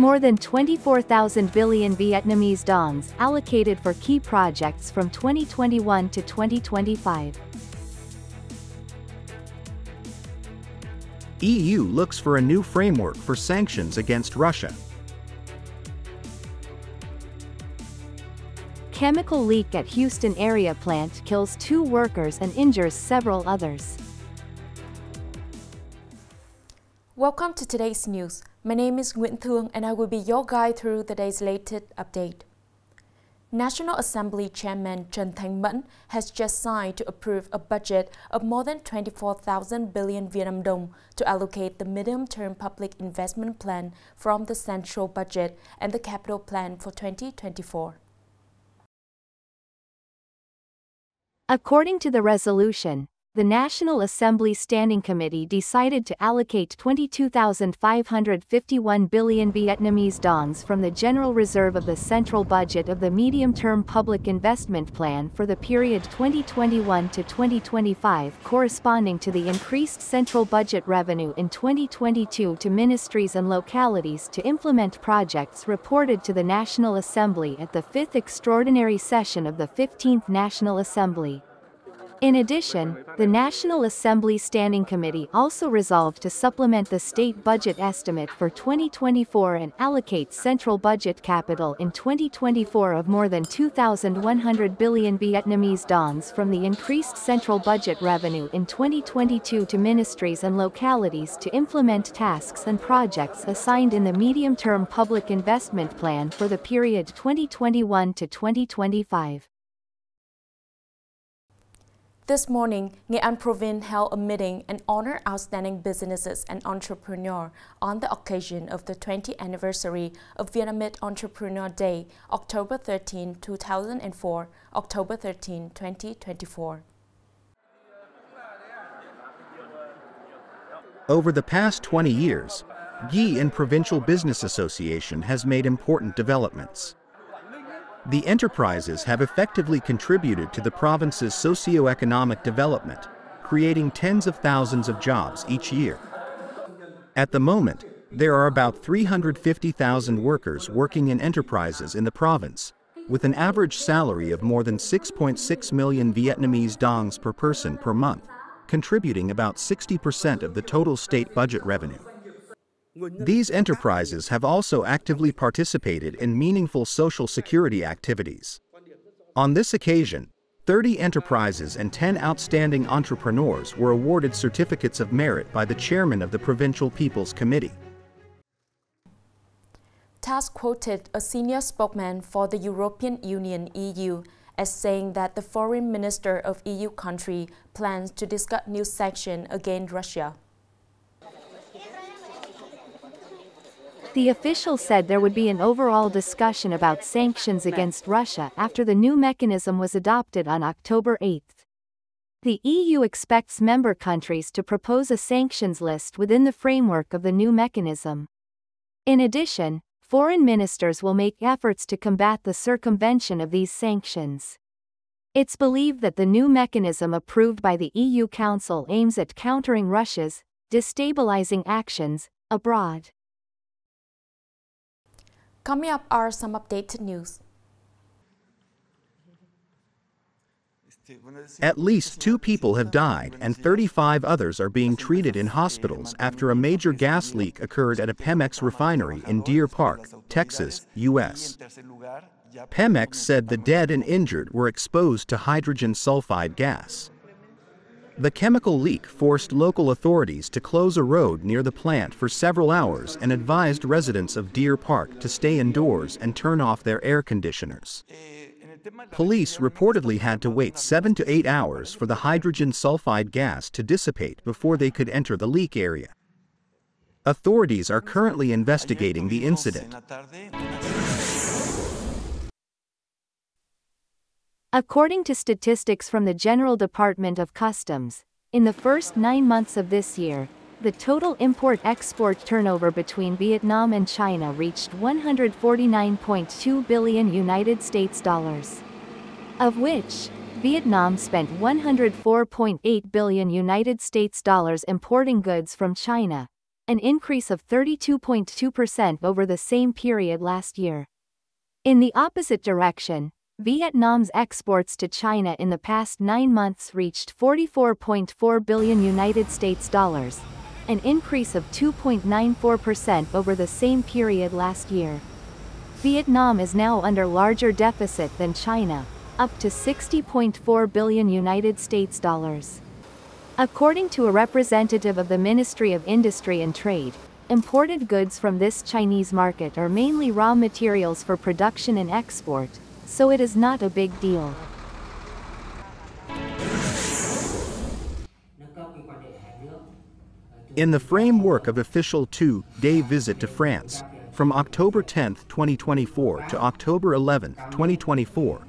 more than 24,000 billion Vietnamese dongs allocated for key projects from 2021 to 2025. EU looks for a new framework for sanctions against Russia. Chemical leak at Houston area plant kills 2 workers and injures several others. Welcome to today's news. My name is Nguyễn Thị and I will be your guide through the day's latest update. National Assembly Chairman Thành has just signed to approve a budget of more than 24,000 billion Vietnam dong to allocate the medium-term public investment plan from the central budget and the capital plan for 2024. According to the resolution, the National Assembly Standing Committee decided to allocate 22,551 billion Vietnamese dongs from the general reserve of the central budget of the medium-term public investment plan for the period 2021 to 2025, corresponding to the increased central budget revenue in 2022 to ministries and localities to implement projects reported to the National Assembly at the 5th Extraordinary Session of the 15th National Assembly. In addition, the National Assembly Standing Committee also resolved to supplement the state budget estimate for 2024 and allocate central budget capital in 2024 of more than 2,100 billion Vietnamese dongs from the increased central budget revenue in 2022 to ministries and localities to implement tasks and projects assigned in the medium-term public investment plan for the period 2021 to 2025. This morning, Nghệ An province held a meeting and honored outstanding businesses and entrepreneurs on the occasion of the 20th anniversary of Vietnamese Entrepreneur Day, October 13, 2004, October 13, 2024. Over the past 20 years, J Tang Provincial Business Association has made important developments. The enterprises have effectively contributed to the province's socio-economic development, creating tens of thousands of jobs each year. At the moment, there are about 350,000 workers working in enterprises in the province, with an average salary of more than 6.6 million Vietnamese dongs per person per month, contributing about 60% of the total state budget revenue. These enterprises have also actively participated in meaningful social security activities. On this occasion, 30 enterprises and 10 outstanding entrepreneurs were awarded certificates of merit by the chairman of the Provincial People's Committee. TASS quoted a senior spokesman for the European Union (EU) as saying that the foreign minister of EU country plans to discuss new sanctions against Russia. The official said there would be an overall discussion about sanctions against Russia after the new mechanism was adopted on October 8. The EU expects member countries to propose a sanctions list within the framework of the new mechanism. In addition, foreign ministers will make efforts to combat the circumvention of these sanctions. It's believed that the new mechanism approved by the EU Council aims at countering Russia's destabilizing actions abroad. Coming up are some updated news. At least 2 people have died and 35 others are being treated in hospitals after a major gas leak occurred at a Pemex refinery in Deer Park, Texas, U.S. Pemex said the dead and injured were exposed to hydrogen sulfide gas. The chemical leak forced local authorities to close a road near the plant for several hours and advised residents of Deer Park to stay indoors and turn off their air conditioners. Police reportedly had to wait 7 to 8 hours for the hydrogen sulfide gas to dissipate before they could enter the leak area. Authorities are currently investigating the incident. According to statistics from the General Department of Customs, in the first 9 months of this year, the total import-export turnover between Vietnam and China reached 149.2 billion United States dollars. Of which, Vietnam spent 104.8 billion United States dollars importing goods from China, an increase of 32.2% over the same period last year. In the opposite direction, Vietnam's exports to China in the past 9 months reached $44.4 billion, an increase of 2.94% over the same period last year. Vietnam is now under larger deficit than China, up to $60.4 billion. According to a representative of the Ministry of Industry and Trade, imported goods from this Chinese market are mainly raw materials for production and export, so it is not a big deal. In the framework of official two-day visit to France, from October 10, 2024 to October 11, 2024,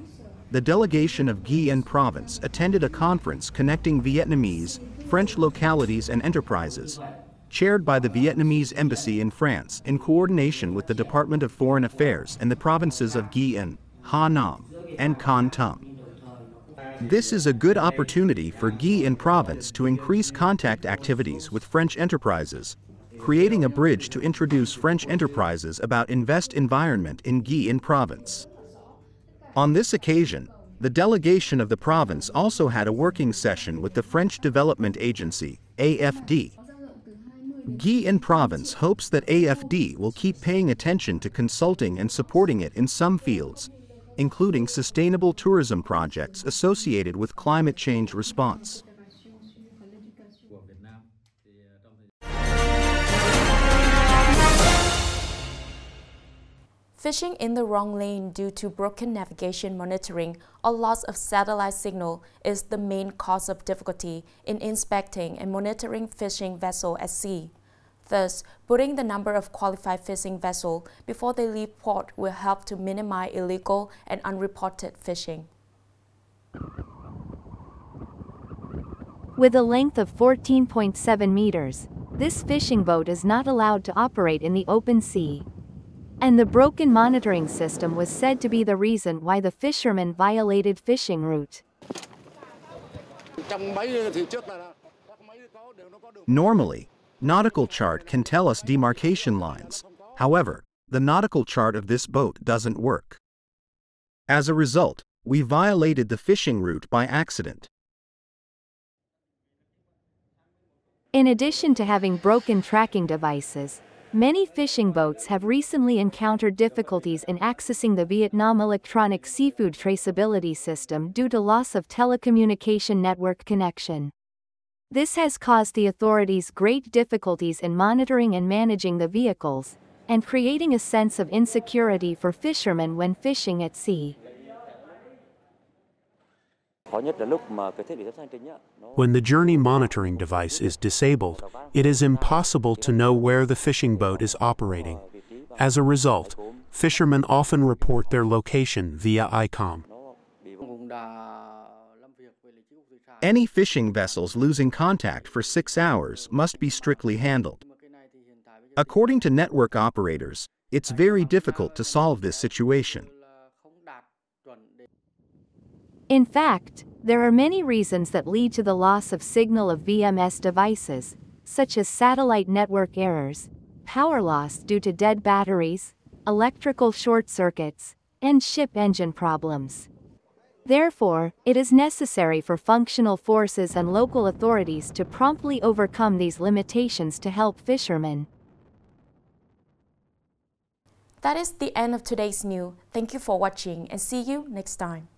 the delegation of Nghệ province attended a conference connecting Vietnamese, French localities and enterprises, chaired by the Vietnamese Embassy in France in coordination with the Department of Foreign Affairs and the provinces of Nghệ, Hà Nam, and Con Tum. This is a good opportunity for Nghệ province to increase contact activities with French enterprises, creating a bridge to introduce French enterprises about invest environment in Nghệ province. On this occasion, the delegation of the province also had a working session with the French Development Agency, AFD. Nghệ province hopes that AFD will keep paying attention to consulting and supporting it in some fields, including sustainable tourism projects associated with climate change response. Fishing in the wrong lane due to broken navigation monitoring or loss of satellite signal is the main cause of difficulty in inspecting and monitoring fishing vessels at sea. Thus, putting the number of qualified fishing vessels before they leave port will help to minimize illegal and unreported fishing. With a length of 14.7 meters, this fishing boat is not allowed to operate in the open sea. And the broken monitoring system was said to be the reason why the fishermen violated fishing route. Normally, nautical chart can tell us demarcation lines. However, the nautical chart of this boat doesn't work. As a result, we violated the fishing route by accident. In addition to having broken tracking devices, many fishing boats have recently encountered difficulties in accessing the Vietnam electronic seafood traceability system due to loss of telecommunication network connection. This has caused the authorities great difficulties in monitoring and managing the vehicles, and creating a sense of insecurity for fishermen when fishing at sea. When the journey monitoring device is disabled, it is impossible to know where the fishing boat is operating. As a result, fishermen often report their location via ICOM. Any fishing vessels losing contact for 6 hours must be strictly handled. According to network operators, it's very difficult to solve this situation. In fact, there are many reasons that lead to the loss of signal of VMS devices, such as satellite network errors, power loss due to dead batteries, electrical short circuits, and ship engine problems. Therefore, it is necessary for functional forces and local authorities to promptly overcome these limitations to help fishermen. That is the end of today's news. Thank you for watching and see you next time.